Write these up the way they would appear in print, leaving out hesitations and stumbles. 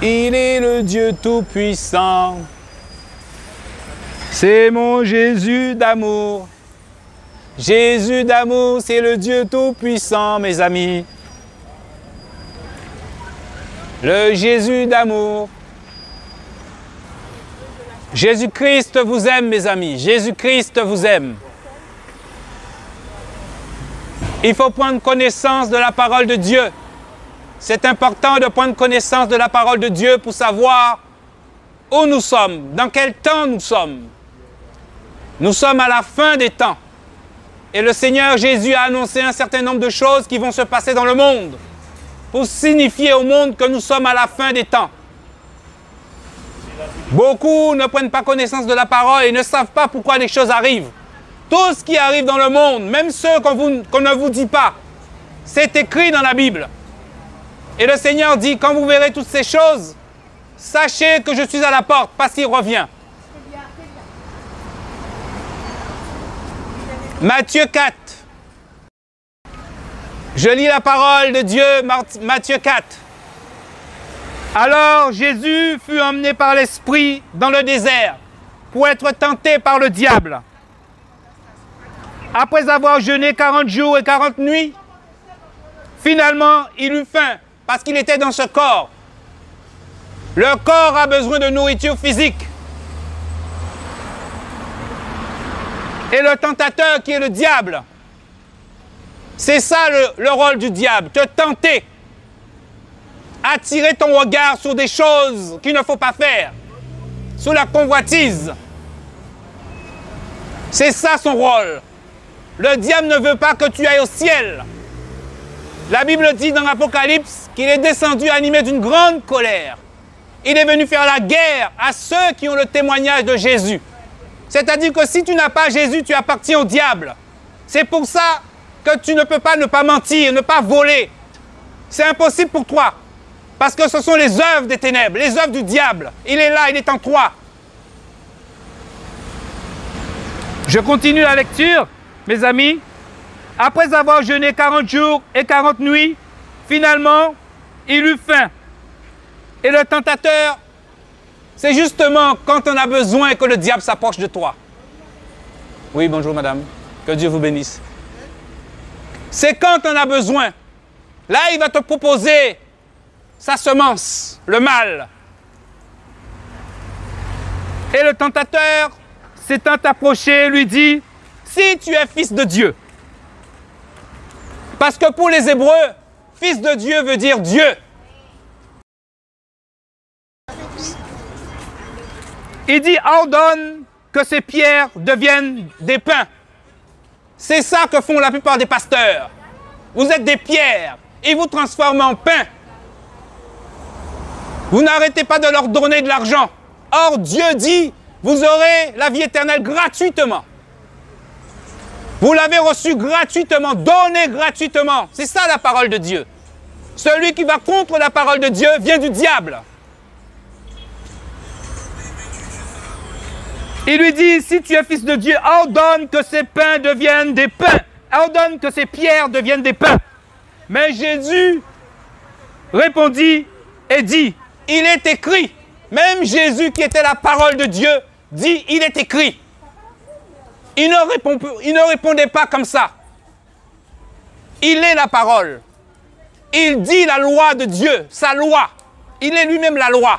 Il est le Dieu Tout-Puissant. C'est mon Jésus d'amour. Jésus d'amour, c'est le Dieu Tout-Puissant, mes amis. Le Jésus d'amour. Jésus-Christ vous aime, mes amis. Jésus-Christ vous aime. Il faut prendre connaissance de la parole de Dieu. C'est important de prendre connaissance de la parole de Dieu pour savoir où nous sommes, dans quel temps nous sommes. Nous sommes à la fin des temps. Et le Seigneur Jésus a annoncé un certain nombre de choses qui vont se passer dans le monde pour signifier au monde que nous sommes à la fin des temps. Beaucoup ne prennent pas connaissance de la parole et ne savent pas pourquoi les choses arrivent. Tout ce qui arrive dans le monde, même ceux qu'on ne vous dit pas, c'est écrit dans la Bible. Et le Seigneur dit, quand vous verrez toutes ces choses, sachez que je suis à la porte, parce qu'il revient. Matthieu 4. Je lis la parole de Dieu, Matthieu 4. Alors Jésus fut emmené par l'Esprit dans le désert pour être tenté par le diable. Après avoir jeûné 40 jours et 40 nuits, finalement il eut faim parce qu'il était dans ce corps. Le corps a besoin de nourriture physique. Et le tentateur qui est le diable, c'est ça le rôle du diable, te tenter, attirer ton regard sur des choses qu'il ne faut pas faire, sur la convoitise. C'est ça son rôle. Le diable ne veut pas que tu ailles au ciel. La Bible dit dans l'Apocalypse qu'il est descendu animé d'une grande colère. Il est venu faire la guerre à ceux qui ont le témoignage de Jésus. C'est-à-dire que si tu n'as pas Jésus, tu appartiens au diable. C'est pour ça que tu ne peux pas ne pas mentir, ne pas voler. C'est impossible pour toi. Parce que ce sont les œuvres des ténèbres, les œuvres du diable. Il est là, il est en toi. Je continue la lecture, mes amis. Après avoir jeûné 40 jours et 40 nuits, finalement, il eut faim. Et le tentateur, c'est justement quand on a besoin que le diable s'approche de toi. Oui, bonjour madame. Que Dieu vous bénisse. C'est quand on a besoin. Là, il va te proposer sa semence, le mal. Et le tentateur, s'étant approché, lui dit, si tu es fils de Dieu. Parce que pour les Hébreux, fils de Dieu veut dire Dieu. Il dit, ordonne que ces pierres deviennent des pains. C'est ça que font la plupart des pasteurs. Vous êtes des pierres, ils vous transforment en pain. Vous n'arrêtez pas de leur donner de l'argent. Or, Dieu dit, vous aurez la vie éternelle gratuitement. Vous l'avez reçu gratuitement, donné gratuitement. C'est ça la parole de Dieu. Celui qui va contre la parole de Dieu vient du diable. Il lui dit, si tu es fils de Dieu, ordonne que ces pains deviennent des pains. Ordonne que ces pierres deviennent des pains. Mais Jésus répondit et dit, il est écrit. Même Jésus qui était la parole de Dieu dit, il est écrit. Il ne répondait pas comme ça. Il est la parole. Il dit la loi de Dieu, sa loi. Il est lui-même la loi.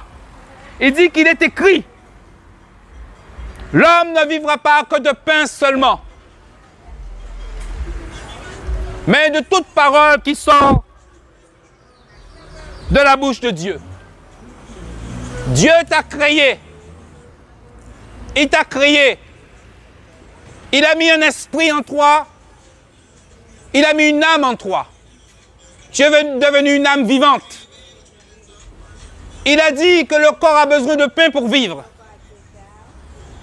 Il dit qu'il est écrit. L'homme ne vivra pas que de pain seulement, mais de toute parole qui sort de la bouche de Dieu. Dieu t'a créé. Il t'a créé. Il a mis un esprit en toi. Il a mis une âme en toi. Tu es devenu une âme vivante. Il a dit que le corps a besoin de pain pour vivre.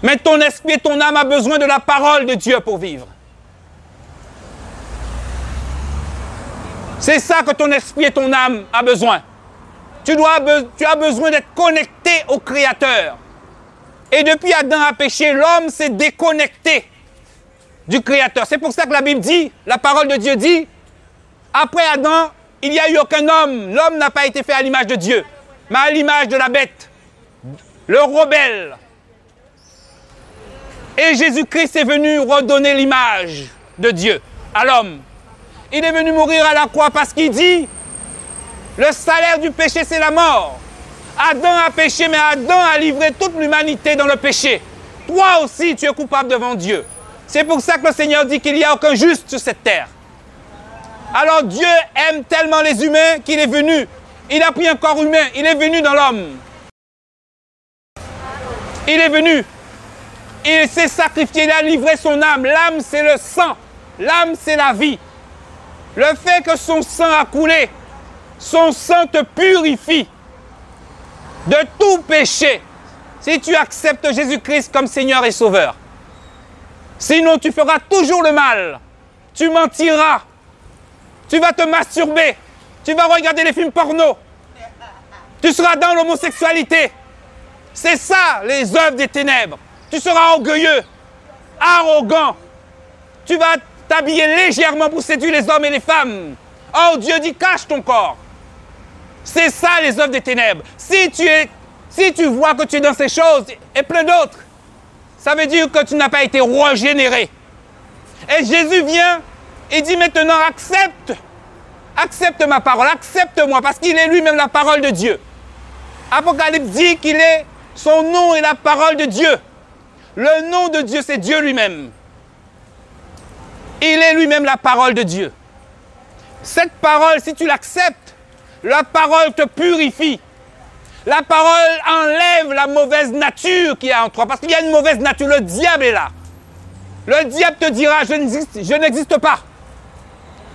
Mais ton esprit et ton âme a besoin de la parole de Dieu pour vivre. C'est ça que ton esprit et ton âme a besoin. Tu as besoin d'être connecté au Créateur. Et depuis Adam a péché, l'homme s'est déconnecté du Créateur. C'est pour ça que la Bible dit, la parole de Dieu dit, après Adam, il n'y a eu aucun homme. L'homme n'a pas été fait à l'image de Dieu. mais à l'image de la bête, le rebelle. Et Jésus-Christ est venu redonner l'image de Dieu à l'homme. Il est venu mourir à la croix parce qu'il dit, le salaire du péché, c'est la mort. Adam a péché, mais Adam a livré toute l'humanité dans le péché. Toi aussi, tu es coupable devant Dieu. C'est pour ça que le Seigneur dit qu'il n'y a aucun juste sur cette terre. Alors Dieu aime tellement les humains qu'il est venu. Il a pris un corps humain, il est venu dans l'homme. Il est venu. Il s'est sacrifié, il a livré son âme. L'âme, c'est le sang. L'âme, c'est la vie. Le fait que son sang a coulé, son sang te purifie de tout péché. Si tu acceptes Jésus-Christ comme Seigneur et Sauveur. Sinon, tu feras toujours le mal. Tu mentiras. Tu vas te masturber. Tu vas regarder les films porno. Tu seras dans l'homosexualité. C'est ça, les œuvres des ténèbres. Tu seras orgueilleux, arrogant. Tu vas t'habiller légèrement pour séduire les hommes et les femmes. Oh, Dieu dit, cache ton corps. C'est ça, les œuvres des ténèbres. Si tu vois que tu es dans ces choses et plein d'autres, ça veut dire que tu n'as pas été régénéré. Et Jésus vient et dit maintenant, accepte ma parole, accepte-moi, parce qu'il est lui-même la parole de Dieu. Apocalypse dit qu'il est, son nom est la parole de Dieu. Le nom de Dieu, c'est Dieu lui-même. Il est lui-même la parole de Dieu. Cette parole, si tu l'acceptes, la parole te purifie. La parole enlève la mauvaise nature qu'il y a en toi. Parce qu'il y a une mauvaise nature. Le diable est là. Le diable te dira, je n'existe pas.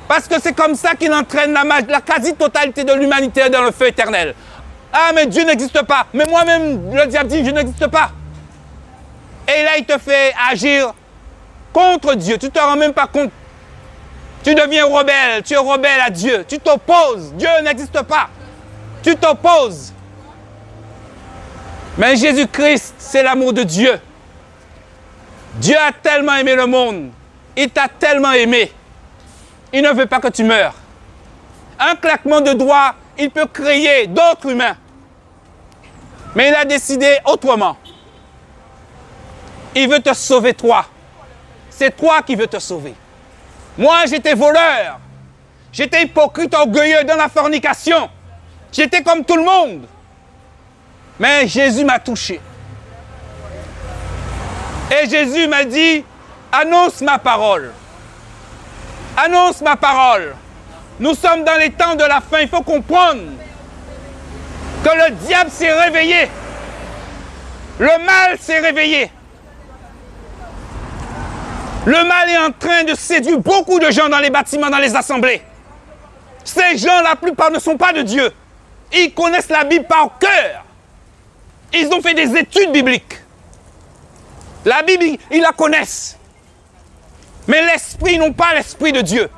Parce que c'est comme ça qu'il entraîne la quasi-totalité de l'humanité dans le feu éternel. Ah, mais Dieu n'existe pas. Mais moi-même, le diable dit, je n'existe pas. Et là, il te fait agir contre Dieu. Tu ne te rends même pas compte. Tu deviens rebelle. Tu es rebelle à Dieu. Tu t'opposes. Dieu n'existe pas. Tu t'opposes. Mais Jésus-Christ, c'est l'amour de Dieu. Dieu a tellement aimé le monde. Il t'a tellement aimé. Il ne veut pas que tu meurs. Un claquement de doigts, il peut créer d'autres humains. Mais il a décidé autrement. Il veut te sauver toi. C'est toi qui veux te sauver. Moi, j'étais voleur. J'étais hypocrite, orgueilleux dans la fornication. J'étais comme tout le monde. Mais Jésus m'a touché. Et Jésus m'a dit, annonce ma parole. Annonce ma parole. Nous sommes dans les temps de la fin. Il faut comprendre que le diable s'est réveillé. Le mal s'est réveillé. Le mal est en train de séduire beaucoup de gens dans les bâtiments, dans les assemblées. Ces gens, la plupart, ne sont pas de Dieu. Ils connaissent la Bible par cœur. Ils ont fait des études bibliques. La Bible, ils la connaissent. Mais l'esprit, ils n'ont pas l'esprit de Dieu.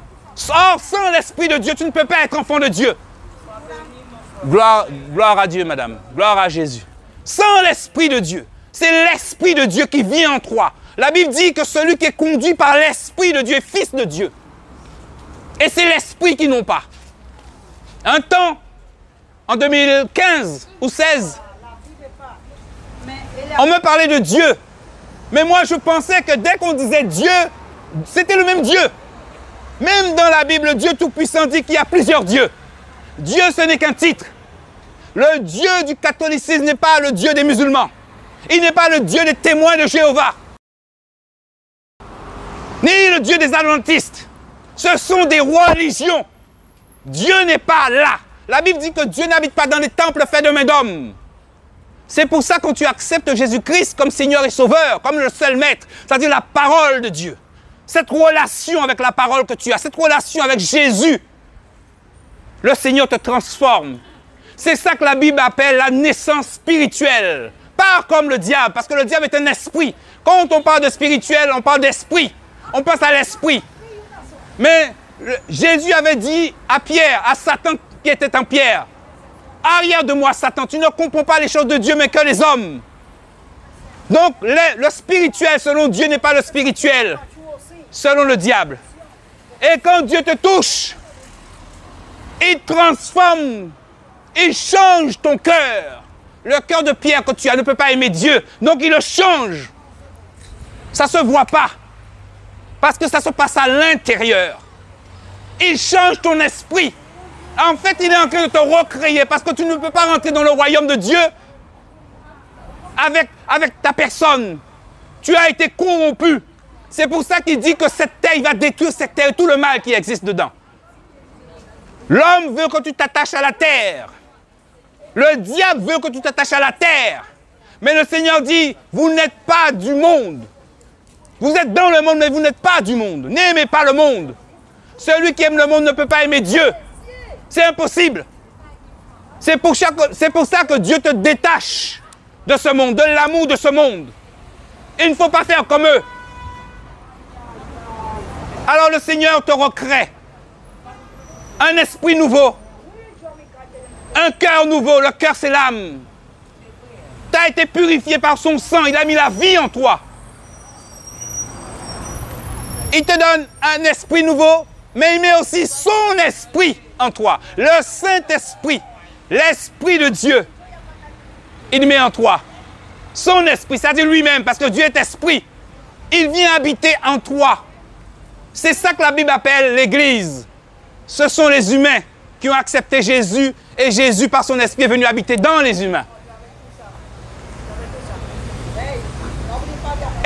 Or, sans l'esprit de Dieu, tu ne peux pas être enfant de Dieu. Gloire à Dieu, madame. Gloire à Jésus. Sans l'esprit de Dieu, c'est l'esprit de Dieu qui vit en toi. La Bible dit que celui qui est conduit par l'esprit de Dieu est fils de Dieu. Et c'est l'esprit qu'ils n'ont pas. Un temps, en 2015 ou 16, on me parlait de Dieu. Mais moi, je pensais que dès qu'on disait Dieu, c'était le même Dieu. Même dans la Bible, Dieu Tout-Puissant dit qu'il y a plusieurs dieux. Dieu, ce n'est qu'un titre. Le Dieu du catholicisme n'est pas le Dieu des musulmans. Il n'est pas le Dieu des témoins de Jéhovah. Ni le Dieu des adventistes. Ce sont des religions. Dieu n'est pas là. La Bible dit que Dieu n'habite pas dans les temples faits de main d'hommes. C'est pour ça que quand tu acceptes Jésus-Christ comme Seigneur et Sauveur, comme le seul Maître, c'est-à-dire la parole de Dieu, cette relation avec la parole que tu as, cette relation avec Jésus, le Seigneur te transforme. C'est ça que la Bible appelle la naissance spirituelle. Pas comme le diable, parce que le diable est un esprit. Quand on parle de spirituel, on parle d'esprit. On pense à l'esprit. Mais Jésus avait dit à Pierre, à Satan qui était en Pierre, arrière de moi, Satan, tu ne comprends pas les choses de Dieu, mais que les hommes. Donc, le spirituel selon Dieu n'est pas le spirituel selon le diable. Et quand Dieu te touche, il transforme Il change ton cœur. Le cœur de pierre que tu as ne peut pas aimer Dieu. Donc il le change. Ça ne se voit pas. Parce que ça se passe à l'intérieur. Il change ton esprit. En fait, il est en train de te recréer parce que tu ne peux pas rentrer dans le royaume de Dieu avec ta personne. Tu as été corrompu. C'est pour ça qu'il dit que cette terre, il va détruire cette terre et tout le mal qui existe dedans. L'homme veut que tu t'attaches à la terre. Le diable veut que tu t'attaches à la terre. Mais le Seigneur dit, vous n'êtes pas du monde. Vous êtes dans le monde, mais vous n'êtes pas du monde. N'aimez pas le monde. Celui qui aime le monde ne peut pas aimer Dieu. C'est impossible. C'est pour ça que Dieu te détache de ce monde, de l'amour de ce monde. Il ne faut pas faire comme eux. Alors le Seigneur te recrée un esprit nouveau, un cœur nouveau. Le cœur, c'est l'âme. Tu as été purifié par son sang. Il a mis la vie en toi. Il te donne un esprit nouveau, mais il met aussi son esprit en toi. Le Saint-Esprit, l'Esprit de Dieu, il met en toi. Son esprit, c'est-à-dire lui-même, parce que Dieu est esprit. Il vient habiter en toi. C'est ça que la Bible appelle l'Église. Ce sont les humains qui ont accepté Jésus, et Jésus, par son esprit, est venu habiter dans les humains.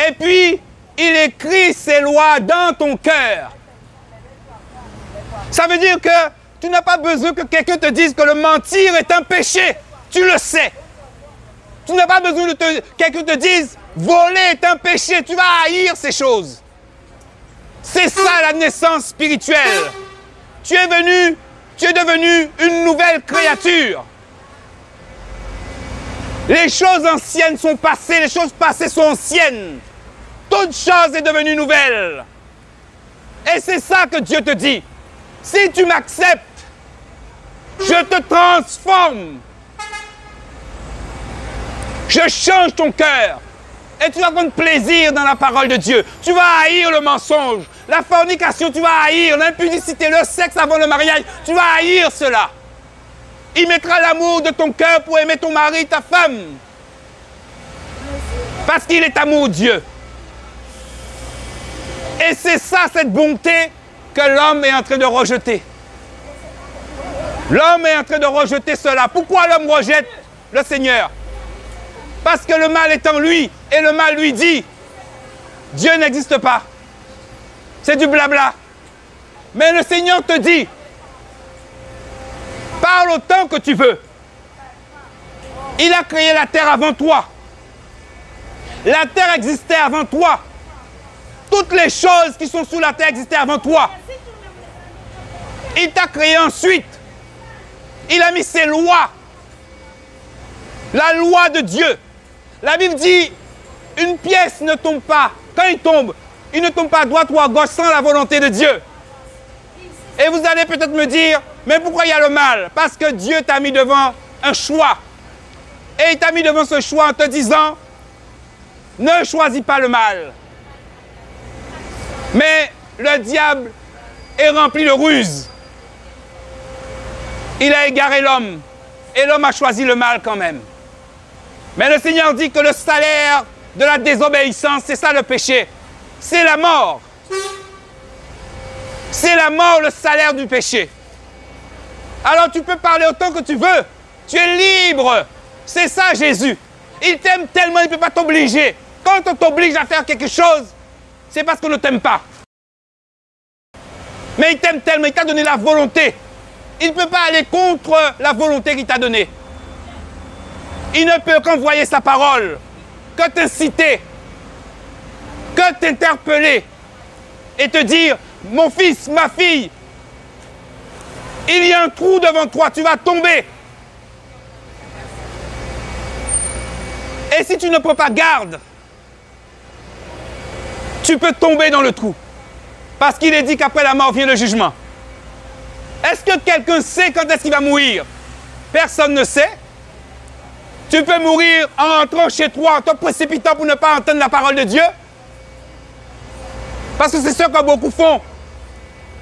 Et puis, il écrit ses lois dans ton cœur. Ça veut dire que tu n'as pas besoin que quelqu'un te dise que le mentir est un péché. Tu le sais. Tu n'as pas besoin que quelqu'un te dise voler est un péché. Tu vas haïr ces choses. C'est ça la naissance spirituelle. Tu es devenu une nouvelle créature. Les choses anciennes sont passées, les choses passées sont anciennes. Toute chose est devenue nouvelle. Et c'est ça que Dieu te dit. Si tu m'acceptes, je te transforme. Je change ton cœur. Et tu vas prendre plaisir dans la parole de Dieu. Tu vas haïr le mensonge, la fornication, tu vas haïr l'impudicité, le sexe avant le mariage. Tu vas haïr cela. Il mettra l'amour de ton cœur pour aimer ton mari, ta femme. Parce qu'il est amour Dieu. Et c'est ça, cette bonté que l'homme est en train de rejeter. L'homme est en train de rejeter cela. Pourquoi l'homme rejette le Seigneur? Parce que le mal est en lui. Et le mal lui dit, Dieu n'existe pas. C'est du blabla. Mais le Seigneur te dit, parle autant que tu veux. Il a créé la terre avant toi. La terre existait avant toi. Toutes les choses qui sont sous la terre existaient avant toi. Il t'a créé ensuite. Il a mis ses lois. La loi de Dieu. La Bible dit, une pièce ne tombe pas. Quand il ne tombe pas à droite ou à gauche sans la volonté de Dieu. Et vous allez peut-être me dire, mais pourquoi il y a le mal? Parce que Dieu t'a mis devant un choix. Et il t'a mis devant ce choix en te disant, ne choisis pas le mal. Mais le diable est rempli de ruses. Il a égaré l'homme. Et l'homme a choisi le mal quand même. Mais le Seigneur dit que le salaire de la désobéissance, c'est ça le péché. C'est la mort. C'est la mort, le salaire du péché. Alors tu peux parler autant que tu veux. Tu es libre. C'est ça Jésus. Il t'aime tellement, il ne peut pas t'obliger. Quand on t'oblige à faire quelque chose, c'est parce qu'on ne t'aime pas. Mais il t'aime tellement, il t'a donné la volonté. Il ne peut pas aller contre la volonté qu'il t'a donnée. Il ne peut qu'envoyer sa parole, que t'inciter, que t'interpeller et te dire, mon fils, ma fille, il y a un trou devant toi, tu vas tomber. Et si tu ne prends pas garde, tu peux tomber dans le trou. Parce qu'il est dit qu'après la mort vient le jugement. Est-ce que quelqu'un sait quand est-ce qu'il va mourir? Personne ne sait. Tu peux mourir en entrant chez toi, en te précipitant pour ne pas entendre la parole de Dieu. Parce que c'est ce que beaucoup font.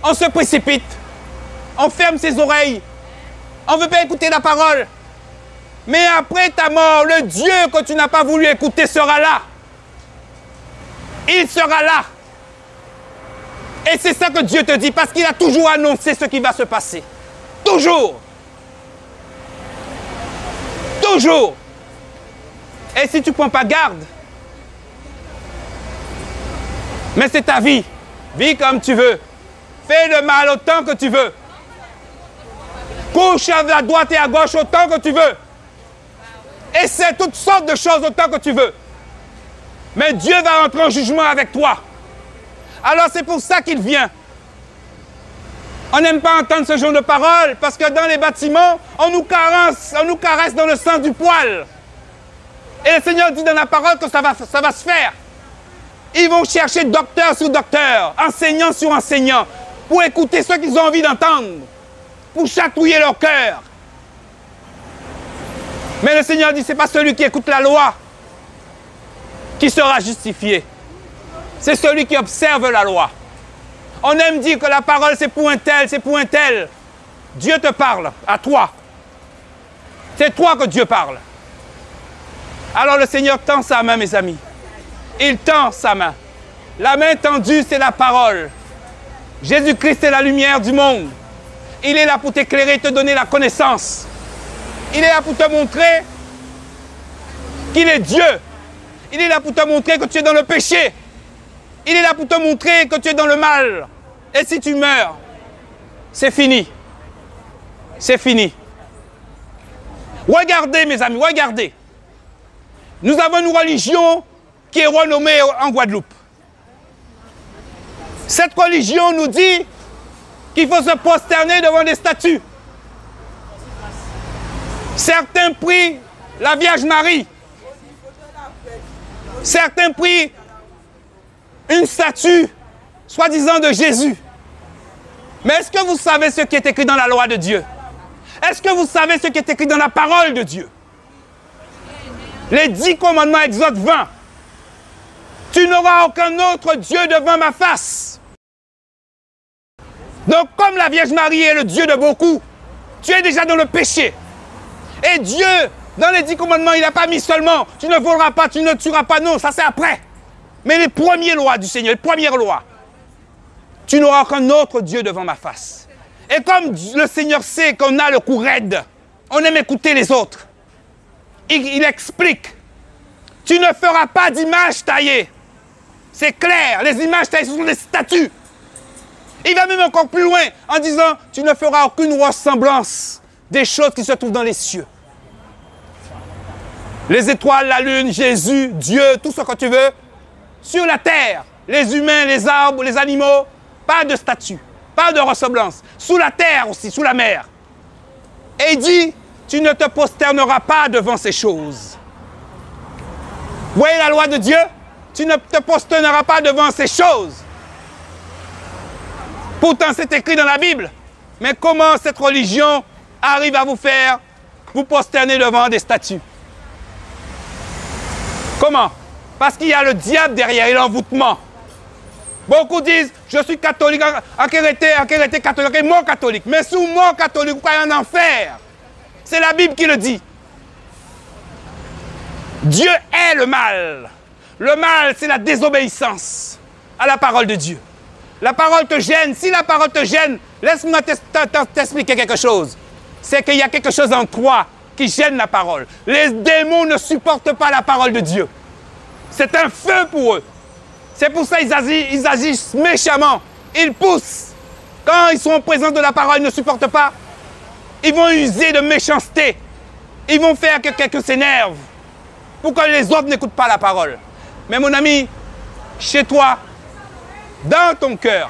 On se précipite. On ferme ses oreilles. On ne veut pas écouter la parole. Mais après ta mort, le Dieu que tu n'as pas voulu écouter sera là. Il sera là. Et c'est ça que Dieu te dit, parce qu'il a toujours annoncé ce qui va se passer. Toujours. Toujours. Et si tu ne prends pas garde, mais c'est ta vie. Vis comme tu veux. Fais le mal autant que tu veux. Couche à droite et à gauche autant que tu veux. Essaie toutes sortes de choses autant que tu veux. Mais Dieu va entrer en jugement avec toi. Alors c'est pour ça qu'il vient. On n'aime pas entendre ce genre de paroles parce que dans les bâtiments, on nous caresse dans le sens du poil. Et le Seigneur dit dans la parole que ça va se faire. Ils vont chercher docteur sur docteur, enseignant sur enseignant, pour écouter ce qu'ils ont envie d'entendre, pour chatouiller leur cœur. Mais le Seigneur dit, ce n'est pas celui qui écoute la loi qui sera justifié. C'est celui qui observe la loi. On aime dire que la parole, c'est pour un tel, c'est pour un tel. Dieu te parle, à toi. C'est toi que Dieu parle. Alors le Seigneur tend sa main, mes amis. Il tend sa main. La main tendue, c'est la parole. Jésus-Christ est la lumière du monde. Il est là pour t'éclairer, te donner la connaissance. Il est là pour te montrer qu'il est Dieu. Il est là pour te montrer que tu es dans le péché. Il est là pour te montrer que tu es dans le mal. Et si tu meurs, c'est fini. C'est fini. Regardez, mes amis, regardez. Nous avons une religion qui est renommée en Guadeloupe. Cette religion nous dit qu'il faut se prosterner devant des statues. Certains prient la Vierge Marie. Certains prient une statue, soi-disant de Jésus. Mais est-ce que vous savez ce qui est écrit dans la loi de Dieu? Est-ce que vous savez ce qui est écrit dans la parole de Dieu? Les 10 commandements, Exode 20. Tu n'auras aucun autre Dieu devant ma face. Donc, comme la Vierge Marie est le Dieu de beaucoup, tu es déjà dans le péché. Et Dieu, dans les 10 commandements, il n'a pas mis seulement tu ne voleras pas, tu ne tueras pas. Non, ça c'est après. Mais les premières lois du Seigneur, les premières lois. Tu n'auras aucun autre Dieu devant ma face. Et comme le Seigneur sait qu'on a le cou raide, on aime écouter les autres. Il explique. Tu ne feras pas d'image taillée. C'est clair, les images taillées, ce sont des statues. Il va même encore plus loin en disant, tu ne feras aucune ressemblance des choses qui se trouvent dans les cieux. Les étoiles, la lune, Jésus, Dieu, tout ce que tu veux. Sur la terre, les humains, les arbres, les animaux, pas de statue, pas de ressemblance. Sous la terre aussi, sous la mer. Et il dit, tu ne te prosterneras pas devant ces choses. Vous voyez la loi de Dieu? Tu ne te prosterneras pas devant ces choses. Pourtant, c'est écrit dans la Bible. Mais comment cette religion arrive à vous faire vous prosterner devant des statues? Comment? Parce qu'il y a le diable derrière et l'envoûtement. Beaucoup disent, je suis catholique, en été catholique, et mon catholique. Mais sous mon catholique, vous croyez en enfer. C'est la Bible qui le dit. Dieu est le mal. Le mal, c'est la désobéissance à la parole de Dieu. La parole te gêne. Si la parole te gêne, laisse-moi t'expliquer quelque chose. C'est qu'il y a quelque chose en toi qui gêne la parole. Les démons ne supportent pas la parole de Dieu. C'est un feu pour eux. C'est pour ça qu'ils agissent méchamment. Ils poussent. Quand ils sont en présence de la parole, ils ne supportent pas. Ils vont user de méchanceté. Ils vont faire que quelqu'un s'énerve pour que les autres n'écoutent pas la parole. Mais mon ami, chez toi, dans ton cœur,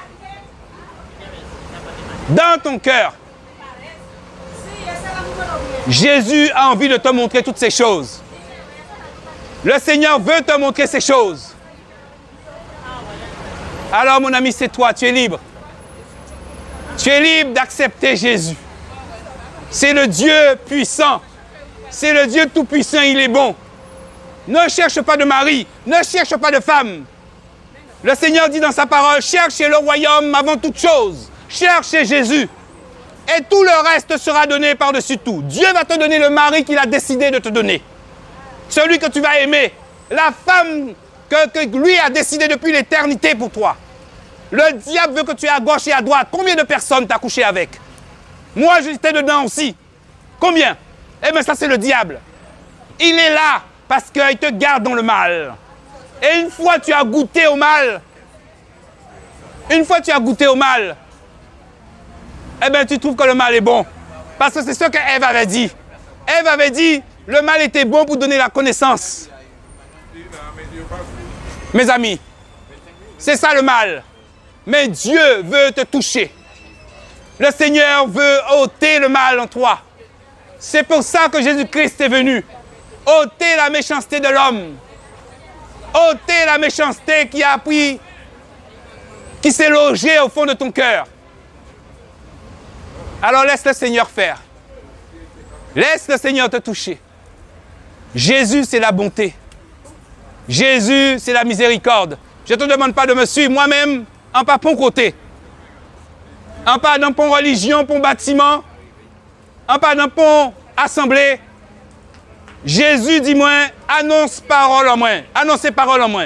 Jésus a envie de te montrer toutes ces choses. Le Seigneur veut te montrer ces choses. Alors mon ami, c'est toi, tu es libre. Tu es libre d'accepter Jésus. C'est le Dieu puissant. C'est le Dieu tout-puissant, il est bon. Ne cherche pas de mari, ne cherche pas de femme. Le Seigneur dit dans sa parole, cherchez le royaume avant toute chose. Cherchez Jésus. Et tout le reste sera donné par-dessus tout. Dieu va te donner le mari qu'il a décidé de te donner. Celui que tu vas aimer. La femme que lui a décidé depuis l'éternité pour toi. Le diable veut que tu es à gauche et à droite. Combien de personnes t'as couché avec? Moi, j'étais dedans aussi. Combien? Eh bien, ça, c'est le diable. Il est là parce qu'il te garde dans le mal. Et une fois tu as goûté au mal, eh bien, tu trouves que le mal est bon. Parce que c'est ce qu'Ève avait dit. Ève avait dit, le mal était bon pour donner la connaissance. Mes amis, c'est ça le mal. Mais Dieu veut te toucher. Le Seigneur veut ôter le mal en toi. C'est pour ça que Jésus-Christ est venu. Ôter la méchanceté de l'homme. Ôter la méchanceté qui s'est logée au fond de ton cœur. Alors laisse le Seigneur faire. Laisse le Seigneur te toucher. Jésus, c'est la bonté. Jésus, c'est la miséricorde. Je ne te demande pas de me suivre moi-même, en pas pour côté. En pas dans ton religion, ton bâtiment. En pas dans ton assemblée. Jésus dit moi, annonce parole en moi. Annoncez parole en moi.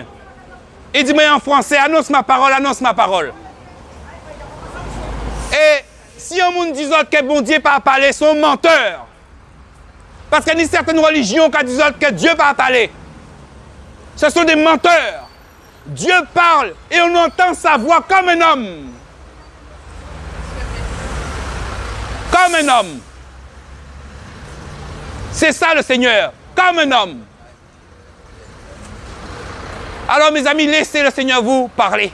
Il dit moi en français, annonce ma parole, annonce ma parole. Et si on monde dit que bon Dieu pas parler, sont menteurs. Parce qu'il y a une certaine religion qui dit que Dieu pas parler. Ce sont des menteurs. Dieu parle et on entend sa voix comme un homme. Comme un homme. C'est ça le Seigneur, comme un homme. Alors mes amis, laissez le Seigneur vous parler.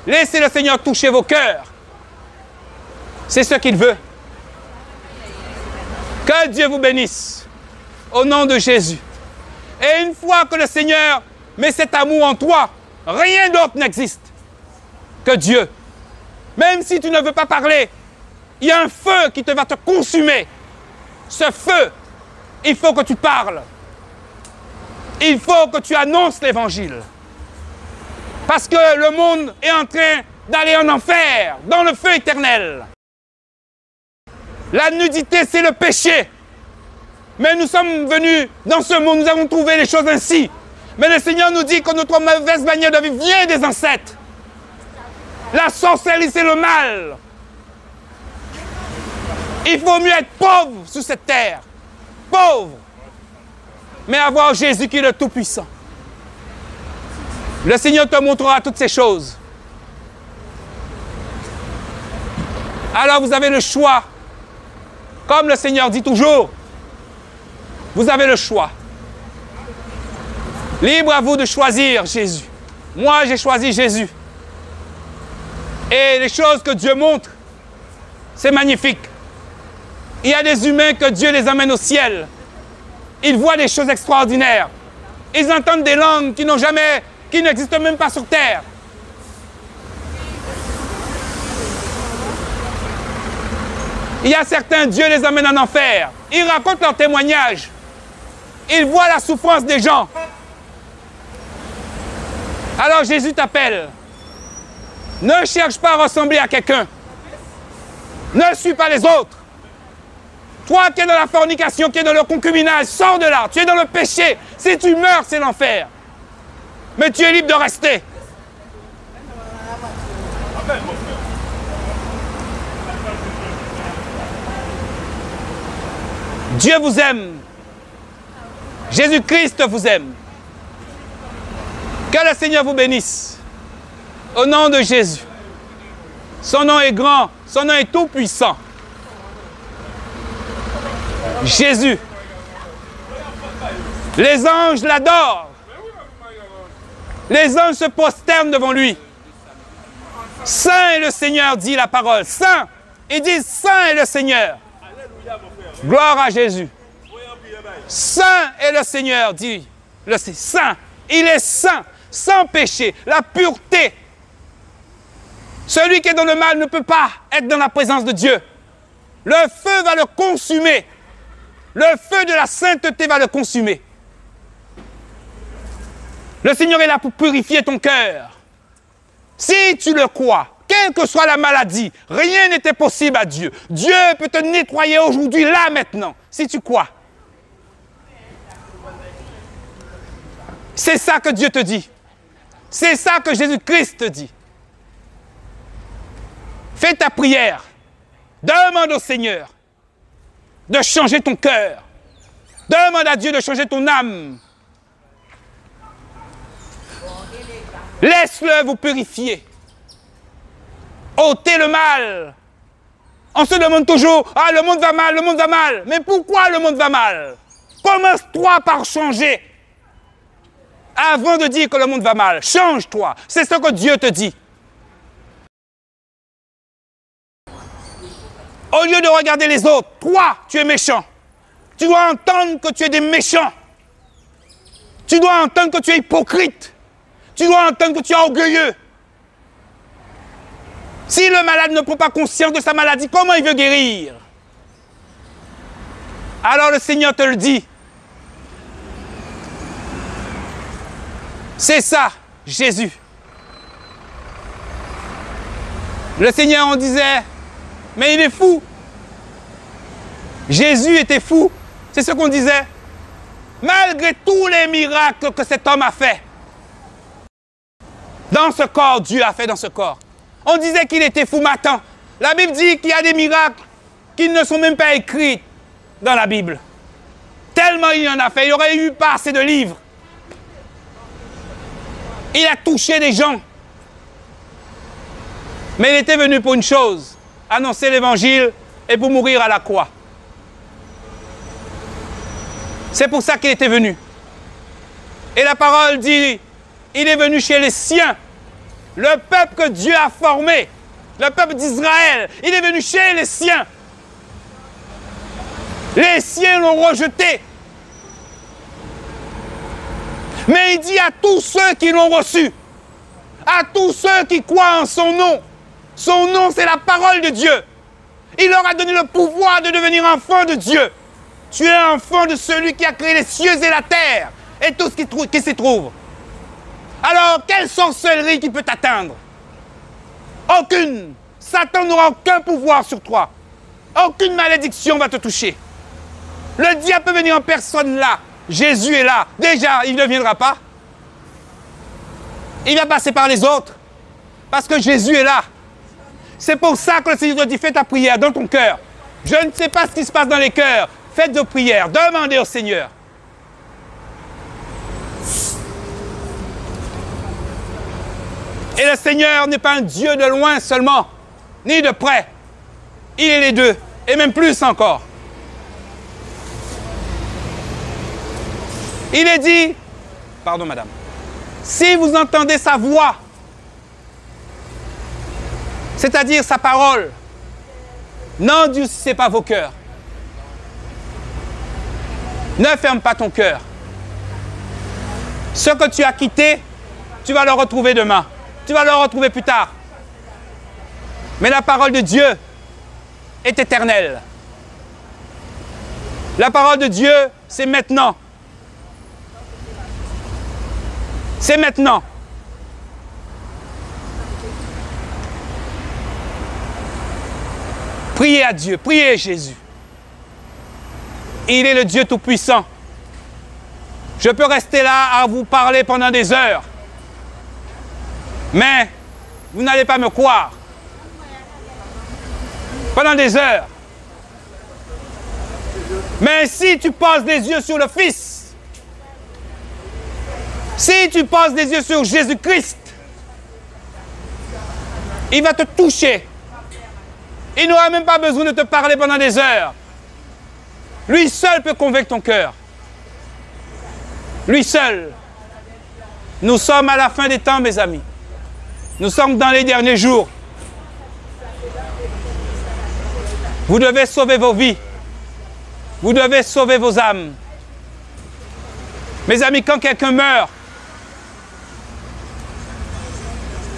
Laissez le Seigneur toucher vos cœurs. C'est ce qu'il veut. Que Dieu vous bénisse. Au nom de Jésus. Et une fois que le Seigneur met cet amour en toi, rien d'autre n'existe que Dieu. Même si tu ne veux pas parler, il y a un feu qui va te consumer. Ce feu, il faut que tu parles. Il faut que tu annonces l'Évangile. Parce que le monde est en train d'aller en enfer, dans le feu éternel. La nudité, c'est le péché. Mais nous sommes venus dans ce monde, nous avons trouvé les choses ainsi. Mais le Seigneur nous dit que notre mauvaise manière de vivre vient des ancêtres. La sorcellerie, c'est le mal. Il faut mieux être pauvre sur cette terre. Pauvre. Mais avoir Jésus qui est le Tout-Puissant. Le Seigneur te montrera toutes ces choses. Alors vous avez le choix. Comme le Seigneur dit toujours, vous avez le choix. Libre à vous de choisir Jésus. Moi, j'ai choisi Jésus. Et les choses que Dieu montre, c'est magnifique. Il y a des humains que Dieu les amène au ciel. Ils voient des choses extraordinaires. Ils entendent des langues qui n'existent même pas sur terre. Il y a certains, Dieu les amène en enfer. Ils racontent leurs témoignages. Ils voient la souffrance des gens. Alors Jésus t'appelle. Ne cherche pas à ressembler à quelqu'un. Ne suis pas les autres. Toi qui es dans la fornication, qui es dans le concubinage, sors de là. Tu es dans le péché. Si tu meurs, c'est l'enfer. Mais tu es libre de rester. Dieu vous aime. Jésus-Christ vous aime. Que le Seigneur vous bénisse. Au nom de Jésus. Son nom est grand. Son nom est tout puissant. Jésus. Les anges l'adorent. Les anges se prosternent devant lui. Saint est le Seigneur, dit la parole. Saint. Il dit Saint est le Seigneur. Gloire à Jésus. Saint est le Seigneur, dit le Saint. Il est saint, sans péché, la pureté. Celui qui est dans le mal ne peut pas être dans la présence de Dieu. Le feu va le consumer. Le feu de la sainteté va le consumer. Le Seigneur est là pour purifier ton cœur. Si tu le crois, quelle que soit la maladie, rien n'était possible à Dieu. Dieu peut te nettoyer aujourd'hui, là, maintenant, si tu crois. C'est ça que Dieu te dit. C'est ça que Jésus-Christ te dit. Fais ta prière. Demande au Seigneur de changer ton cœur. Demande à Dieu de changer ton âme. Laisse-le vous purifier. Ôtez le mal. On se demande toujours, ah, le monde va mal, le monde va mal. Mais pourquoi le monde va mal? Commence-toi par changer. Avant de dire que le monde va mal, change-toi. C'est ce que Dieu te dit. Au lieu de regarder les autres, toi, tu es méchant. Tu dois entendre que tu es des méchants. Tu dois entendre que tu es hypocrite. Tu dois entendre que tu es orgueilleux. Si le malade ne prend pas conscience de sa maladie, comment il veut guérir? Alors le Seigneur te le dit. C'est ça, Jésus. Le Seigneur, on disait, mais il est fou. Jésus était fou. C'est ce qu'on disait. Malgré tous les miracles que cet homme a fait, dans ce corps, Dieu a fait dans ce corps. On disait qu'il était fou, mais attends, la Bible dit qu'il y a des miracles qui ne sont même pas écrits dans la Bible. Tellement il en a fait, il aurait eu pas assez de livres. Il a touché des gens. Mais il était venu pour une chose, annoncer l'évangile et pour mourir à la croix. C'est pour ça qu'il était venu. Et la parole dit, il est venu chez les siens, le peuple que Dieu a formé, le peuple d'Israël. Il est venu chez les siens. Les siens l'ont rejeté. Mais il dit à tous ceux qui l'ont reçu, à tous ceux qui croient en son nom. Son nom, c'est la parole de Dieu. Il leur a donné le pouvoir de devenir enfants de Dieu. Tu es enfant de celui qui a créé les cieux et la terre et tout ce qui s'y trouve. Alors, quelle sorcellerie qui peut t'atteindre? Aucune. Satan n'aura aucun pouvoir sur toi. Aucune malédiction va te toucher. Le diable peut venir en personne là. Jésus est là. Déjà, il ne viendra pas. Il va passer par les autres. Parce que Jésus est là. C'est pour ça que le Seigneur te dit, fais ta prière dans ton cœur. Je ne sais pas ce qui se passe dans les cœurs. Faites vos prières. Demandez au Seigneur. Et le Seigneur n'est pas un Dieu de loin seulement, ni de près. Il est les deux, et même plus encore. Il est dit, pardon madame, si vous entendez sa voix, c'est-à-dire sa parole, n'endurcissez pas vos cœurs. Ne ferme pas ton cœur. Ce que tu as quitté, tu vas le retrouver demain. Tu vas le retrouver plus tard. Mais la parole de Dieu est éternelle. La parole de Dieu, c'est maintenant. C'est maintenant. Priez à Dieu, priez Jésus. Il est le Dieu Tout-Puissant. Je peux rester là à vous parler pendant des heures. Mais vous n'allez pas me croire. Pendant des heures. Mais si tu poses les yeux sur le Fils, si tu poses les yeux sur Jésus-Christ, il va te toucher. Il n'aura même pas besoin de te parler pendant des heures. Lui seul peut convaincre ton cœur. Lui seul. Nous sommes à la fin des temps, mes amis. Nous sommes dans les derniers jours. Vous devez sauver vos vies. Vous devez sauver vos âmes. Mes amis, quand quelqu'un meurt,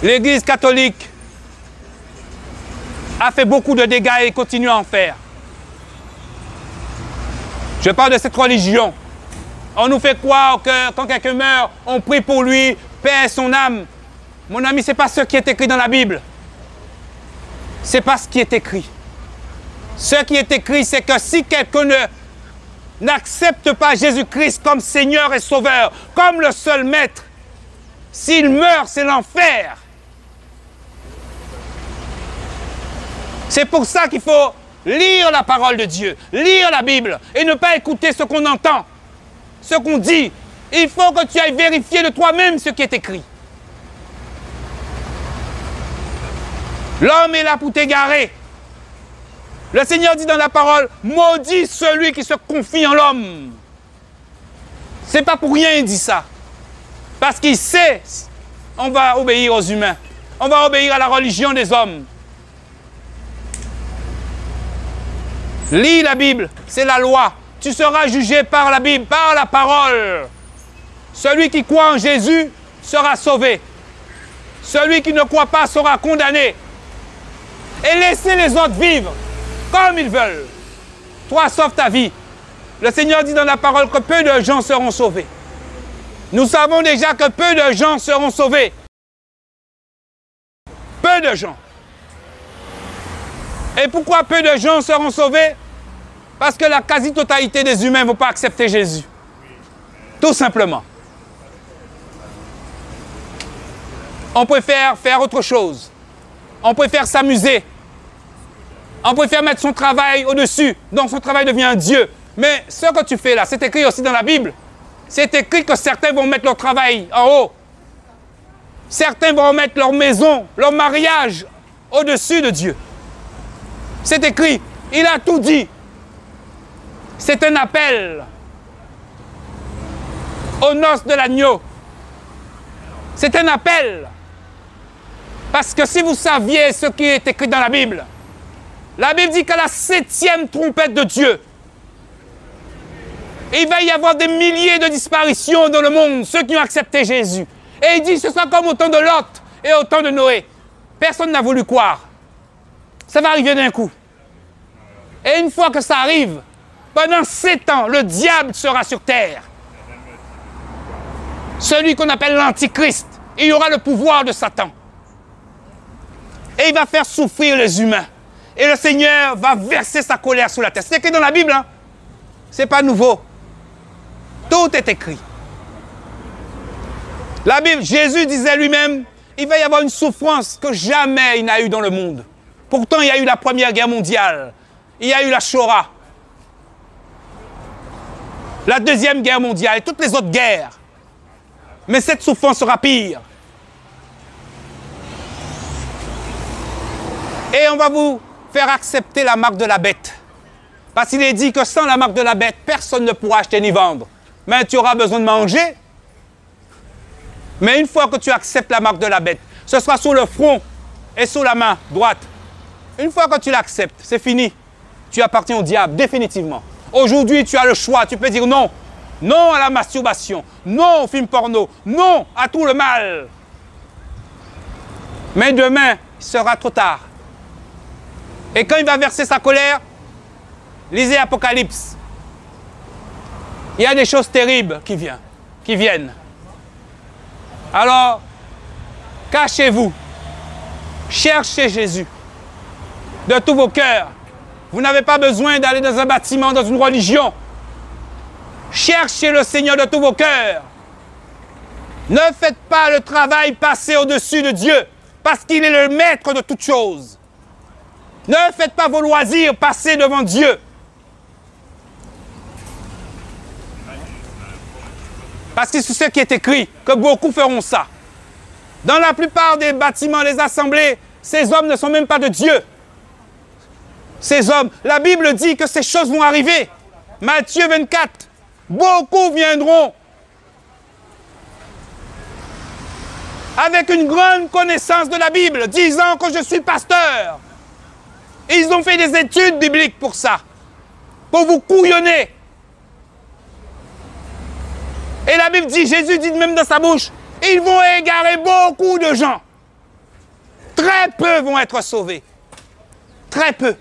l'Église catholique a fait beaucoup de dégâts et continue à en faire. Je parle de cette religion. On nous fait croire que quand quelqu'un meurt, on prie pour lui, paix son âme. Mon ami, ce n'est pas ce qui est écrit dans la Bible. c'est pas ce qui est écrit. Ce qui est écrit, c'est que si quelqu'un n'accepte pas Jésus-Christ comme Seigneur et Sauveur, comme le seul Maître, s'il meurt, c'est l'enfer. C'est pour ça qu'il faut lire la parole de Dieu, lire la Bible et ne pas écouter ce qu'on entend, ce qu'on dit. Il faut que tu ailles vérifier de toi-même ce qui est écrit. L'homme est là pour t'égarer. Le Seigneur dit dans la parole, maudit celui qui se confie en l'homme. C'est pas pour rien il dit ça. Parce qu'il sait, on va obéir aux humains. On va obéir à la religion des hommes. Lis la Bible, c'est la loi. Tu seras jugé par la Bible, par la parole. Celui qui croit en Jésus sera sauvé. Celui qui ne croit pas sera condamné. Et laissez les autres vivre comme ils veulent. Toi, sauve ta vie. Le Seigneur dit dans la parole que peu de gens seront sauvés. Nous savons déjà que peu de gens seront sauvés. Peu de gens. Et pourquoi peu de gens seront sauvés? Parce que la quasi-totalité des humains ne vont pas accepter Jésus. Tout simplement. On préfère faire autre chose. On préfère s'amuser. On préfère mettre son travail au-dessus. Donc son travail devient un Dieu. Mais ce que tu fais là, c'est écrit aussi dans la Bible. C'est écrit que certains vont mettre leur travail en haut. Certains vont mettre leur maison, leur mariage au-dessus de Dieu. C'est écrit. Il a tout dit. C'est un appel aux noces de l'agneau. C'est un appel. Parce que si vous saviez ce qui est écrit dans la Bible dit qu'à la 7e trompette de Dieu, il va y avoir des milliers de disparitions dans le monde, ceux qui ont accepté Jésus. Et il dit, ce sera comme au temps de Lot et au temps de Noé. Personne n'a voulu croire. Ça va arriver d'un coup. Et une fois que ça arrive, pendant 7 ans, le diable sera sur terre. Celui qu'on appelle l'Antichrist. Il aura le pouvoir de Satan. Et il va faire souffrir les humains. Et le Seigneur va verser sa colère sur la terre. C'est écrit dans la Bible, hein? C'est pas nouveau. Tout est écrit. La Bible, Jésus disait lui-même, il va y avoir une souffrance que jamais il n'a eu dans le monde. Pourtant, il y a eu la Première Guerre mondiale. Il y a eu la Shoah. La Deuxième Guerre mondiale et toutes les autres guerres. Mais cette souffrance sera pire. Et on va vous faire accepter la marque de la bête. Parce qu'il est dit que sans la marque de la bête, personne ne pourra acheter ni vendre. Mais tu auras besoin de manger. Mais une fois que tu acceptes la marque de la bête, ce sera sur le front et sur la main droite. Une fois que tu l'acceptes, c'est fini. Tu appartiens au diable, définitivement. Aujourd'hui, tu as le choix. Tu peux dire non. Non à la masturbation. Non au film porno. Non à tout le mal. Mais demain, il sera trop tard. Et quand il va verser sa colère, lisez Apocalypse. Il y a des choses terribles qui viennent. Alors, cachez-vous. Cherchez Jésus de tous vos cœurs. Vous n'avez pas besoin d'aller dans un bâtiment, dans une religion. Cherchez le Seigneur de tous vos cœurs. Ne faites pas le travail passer au-dessus de Dieu, parce qu'il est le maître de toutes choses. Ne faites pas vos loisirs passer devant Dieu. Parce que c'est ce qui est écrit, que beaucoup feront ça. Dans la plupart des bâtiments, des assemblées, ces hommes ne sont même pas de Dieu. Ces hommes, la Bible dit que ces choses vont arriver. Matthieu 24, beaucoup viendront avec une grande connaissance de la Bible, disant que je suis pasteur. Ils ont fait des études bibliques pour ça, pour vous couillonner. Et la Bible dit, Jésus dit même dans sa bouche, ils vont égarer beaucoup de gens. Très peu vont être sauvés. Très peu.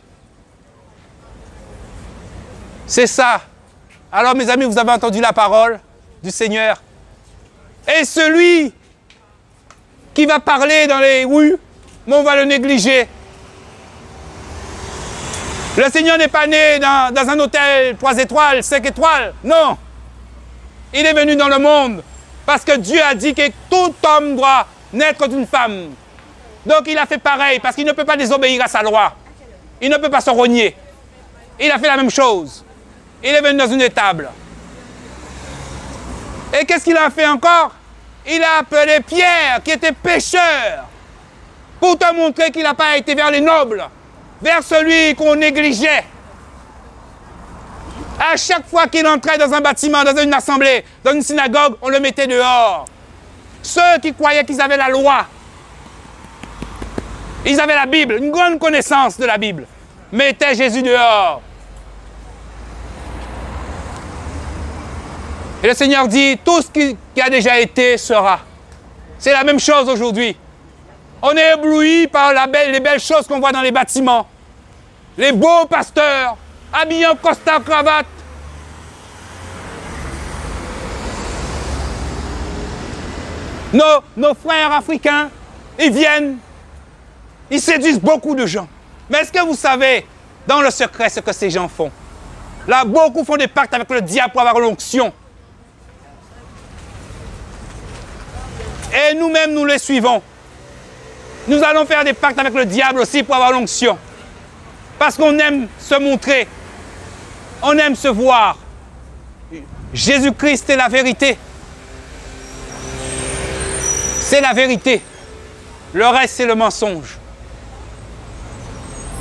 C'est ça. Alors mes amis, vous avez entendu la parole du Seigneur. Et celui qui va parler dans les rues, mais on va le négliger. Le Seigneur n'est pas né dans un hôtel 3 étoiles, 5 étoiles. Non. Il est venu dans le monde parce que Dieu a dit que tout homme doit naître d'une femme. Donc il a fait pareil parce qu'il ne peut pas désobéir à sa loi. Il ne peut pas se rogner. Il a fait la même chose. Il est venu dans une étable. Et qu'est-ce qu'il a fait encore? Il a appelé Pierre, qui était pécheur, pour te montrer qu'il n'a pas été vers les nobles, vers celui qu'on négligeait. À chaque fois qu'il entrait dans un bâtiment, dans une assemblée, dans une synagogue, on le mettait dehors. Ceux qui croyaient qu'ils avaient la loi, ils avaient la Bible, une grande connaissance de la Bible, mettaient Jésus dehors. Et le Seigneur dit, tout ce qui a déjà été sera. C'est la même chose aujourd'hui. On est ébloui par les belles choses qu'on voit dans les bâtiments. Les beaux pasteurs, habillés en costard, cravate. Nos frères africains, ils viennent, ils séduisent beaucoup de gens. Mais est-ce que vous savez, dans le secret, ce que ces gens font? Là, beaucoup font des pactes avec le diable pour avoir l'onction. Et nous-mêmes, nous les suivons. Nous allons faire des pactes avec le diable aussi pour avoir l'onction. Parce qu'on aime se montrer. On aime se voir. Jésus-Christ est la vérité. C'est la vérité. Le reste, c'est le mensonge.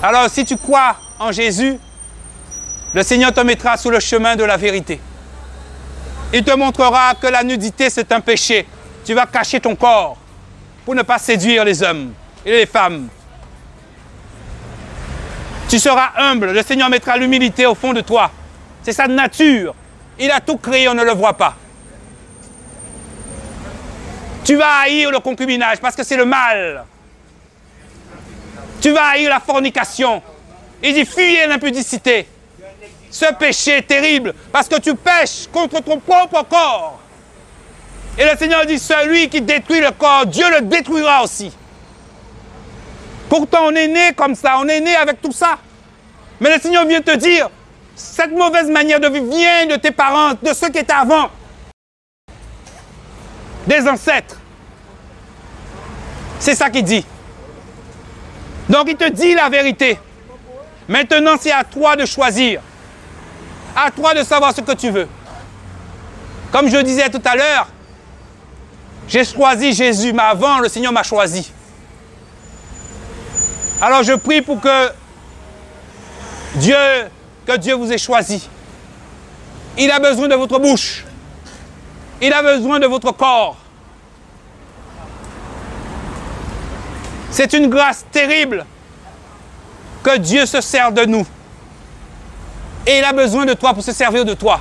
Alors, si tu crois en Jésus, le Seigneur te mettra sur le chemin de la vérité. Il te montrera que la nudité, c'est un péché. Tu vas cacher ton corps pour ne pas séduire les hommes et les femmes. Tu seras humble. Le Seigneur mettra l'humilité au fond de toi. C'est sa nature. Il a tout créé, on ne le voit pas. Tu vas haïr le concubinage parce que c'est le mal. Tu vas haïr la fornication. Il dit fuyez l'impudicité. Ce péché est terrible parce que tu pèches contre ton propre corps. Et le Seigneur dit, celui qui détruit le corps, Dieu le détruira aussi. Pourtant, on est né comme ça, on est né avec tout ça. Mais le Seigneur vient te dire, cette mauvaise manière de vivre vient de tes parents, de ceux qui étaient avant. Des ancêtres. C'est ça qu'il dit. Donc, il te dit la vérité. Maintenant, c'est à toi de choisir. À toi de savoir ce que tu veux. Comme je disais tout à l'heure, j'ai choisi Jésus, mais avant, le Seigneur m'a choisi. Alors je prie pour que Dieu vous ait choisi. Il a besoin de votre bouche. Il a besoin de votre corps. C'est une grâce terrible que Dieu se sert de nous. Et il a besoin de toi pour se servir de toi.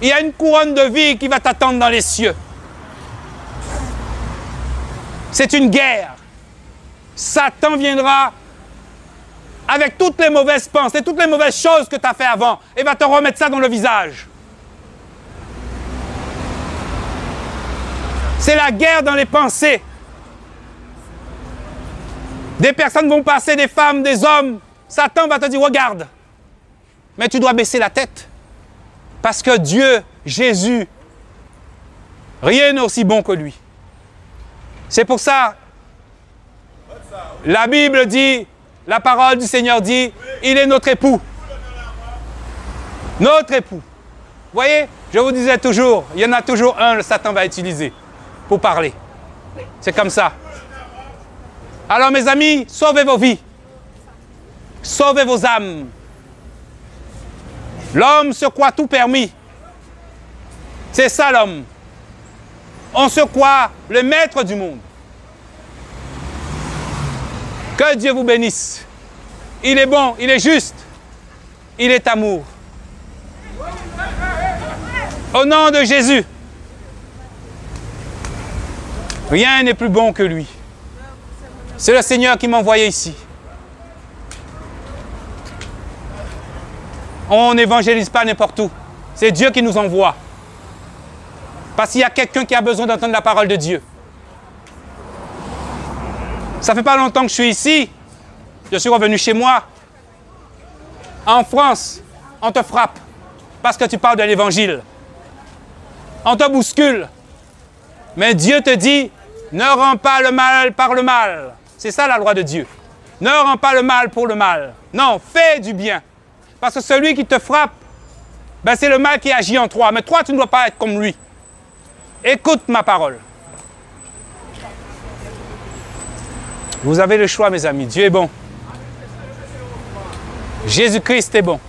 Il y a une couronne de vie qui va t'attendre dans les cieux. C'est une guerre. Satan viendra avec toutes les mauvaises pensées, toutes les mauvaises choses que tu as fait avant et va te remettre ça dans le visage. C'est la guerre dans les pensées. Des personnes vont passer, des femmes, des hommes. Satan va te dire, regarde. Mais tu dois baisser la tête. Parce que Dieu, Jésus, rien n'est aussi bon que lui. C'est pour ça, la Bible dit, la parole du Seigneur dit, il est notre époux. Notre époux. Vous voyez, je vous disais toujours, il y en a toujours un, le Satan va utiliser pour parler. C'est comme ça. Alors mes amis, sauvez vos vies. Sauvez vos âmes. L'homme se croit tout permis. C'est ça l'homme. On se croit le maître du monde. Que Dieu vous bénisse. Il est bon, il est juste. Il est amour. Au nom de Jésus. Rien n'est plus bon que lui. C'est le Seigneur qui m'a envoyé ici. On n'évangélise pas n'importe où. C'est Dieu qui nous envoie. Parce qu'il y a quelqu'un qui a besoin d'entendre la parole de Dieu. Ça fait pas longtemps que je suis ici. Je suis revenu chez moi. En France, on te frappe parce que tu parles de l'évangile. On te bouscule. Mais Dieu te dit, ne rends pas le mal par le mal. C'est ça la loi de Dieu. Ne rends pas le mal pour le mal. Non, fais du bien. Parce que celui qui te frappe, ben c'est le mal qui agit en toi. Mais toi, tu ne dois pas être comme lui. Écoute ma parole. Vous avez le choix, mes amis. Dieu est bon. Jésus-Christ est bon.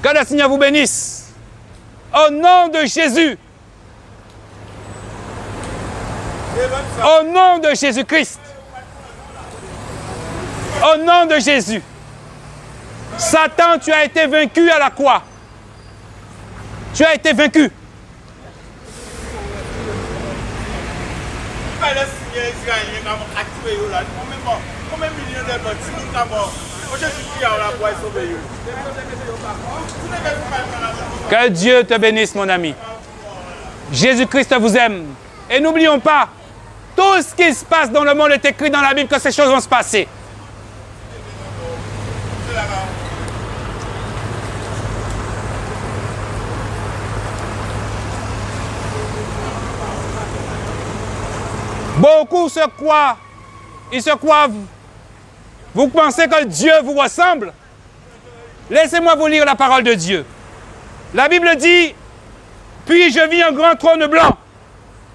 Que le Seigneur vous bénisse. Au nom de Jésus. Au nom de Jésus-Christ. Au nom de Jésus. Satan, tu as été vaincu à la croix. Tu as été vaincu. Que Dieu te bénisse, mon ami. Jésus-Christ vous aime. Et n'oublions pas, tout ce qui se passe dans le monde est écrit dans la Bible que ces choses vont se passer. Beaucoup se croient, ils se croient, vous pensez que Dieu vous ressemble? Laissez-moi vous lire la parole de Dieu. La Bible dit, puis je vis un grand trône blanc,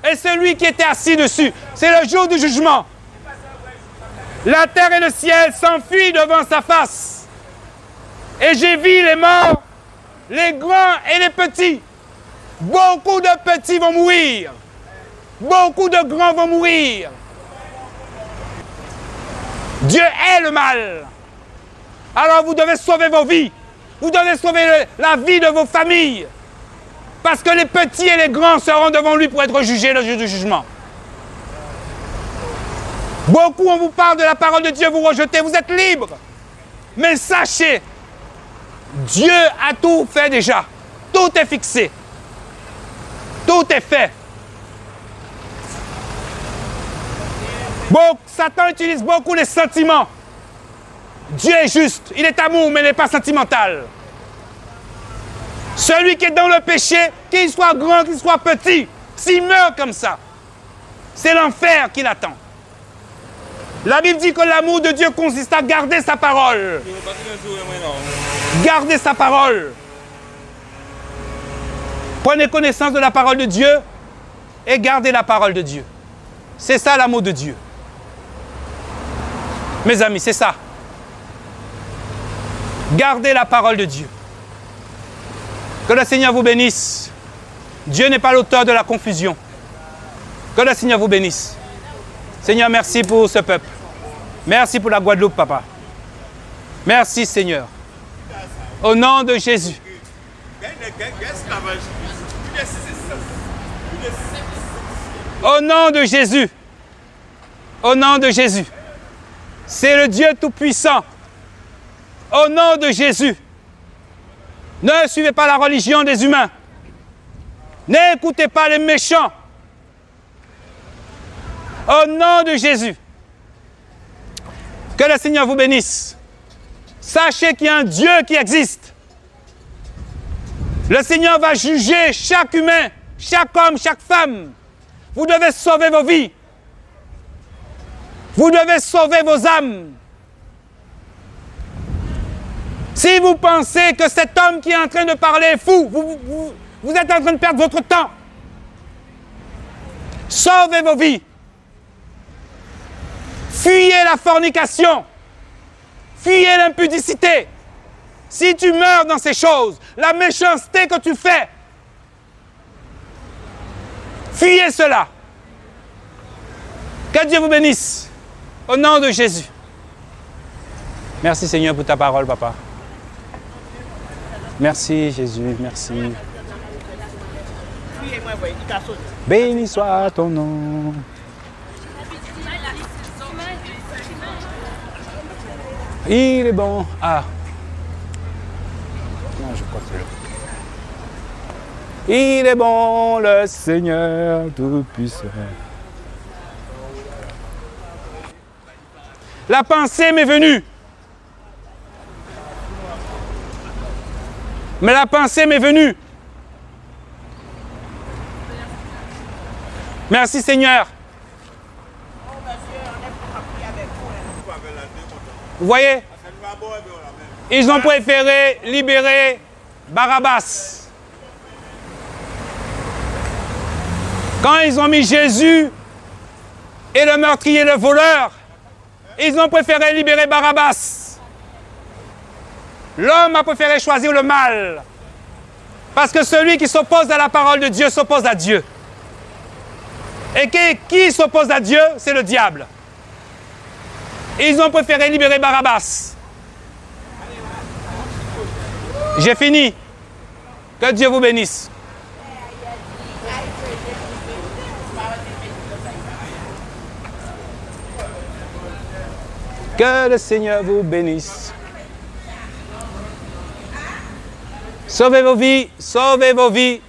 et celui qui était assis dessus, c'est le jour du jugement. La terre et le ciel s'enfuient devant sa face. Et j'ai vu les morts, les grands et les petits. Beaucoup de petits vont mourir. Beaucoup de grands vont mourir. Dieu hait le mal. Alors vous devez sauver vos vies. Vous devez sauver la vie de vos familles. Parce que les petits et les grands seront devant lui pour être jugés le jour du jugement. Beaucoup, on vous parle de la parole de Dieu, vous rejetez, vous êtes libres. Mais sachez, Dieu a tout fait déjà. Tout est fixé. Tout est fait. Bon, Satan utilise beaucoup les sentiments. Dieu est juste, il est amour, mais il n'est pas sentimental. Celui qui est dans le péché, qu'il soit grand, qu'il soit petit, s'il meurt comme ça, c'est l'enfer qui l'attend. La Bible dit que l'amour de Dieu consiste à garder sa parole. Gardez sa parole. Prenez connaissance de la parole de Dieu et gardez la parole de Dieu. C'est ça l'amour de Dieu. Mes amis, c'est ça. Gardez la parole de Dieu. Que le Seigneur vous bénisse. Dieu n'est pas l'auteur de la confusion. Que le Seigneur vous bénisse. Seigneur, merci pour ce peuple. Merci pour la Guadeloupe, papa. Merci, Seigneur. Au nom de Jésus. Au nom de Jésus. Au nom de Jésus. C'est le Dieu Tout-Puissant. Au nom de Jésus. Ne suivez pas la religion des humains. N'écoutez pas les méchants. Au nom de Jésus. Que le Seigneur vous bénisse. Sachez qu'il y a un Dieu qui existe. Le Seigneur va juger chaque humain, chaque homme, chaque femme. Vous devez sauver vos vies. Vous devez sauver vos âmes. Si vous pensez que cet homme qui est en train de parler est fou, vous êtes en train de perdre votre temps. Sauvez vos vies. Fuyez la fornication. Fuyez l'impudicité. Si tu meurs dans ces choses, la méchanceté que tu fais, fuyez cela. Que Dieu vous bénisse. Au nom de Jésus. Merci Seigneur pour ta parole, papa. Merci Jésus, merci. Béni soit ton nom. Il est bon. Ah. Non, je crois que c'est là. Il est bon, le Seigneur Tout-Puissant. La pensée m'est venue. Mais la pensée m'est venue. Merci Seigneur. Vous voyez? Ils ont préféré libérer Barabbas. Quand ils ont mis Jésus et le meurtrier et le voleur, ils ont préféré libérer Barabbas. L'homme a préféré choisir le mal. Parce que celui qui s'oppose à la parole de Dieu s'oppose à Dieu. Et qui s'oppose à Dieu, c'est le diable. Ils ont préféré libérer Barabbas. J'ai fini. Que Dieu vous bénisse. Que le Seigneur vous bénisse. Sauvez vos vies, sauvez vos vies.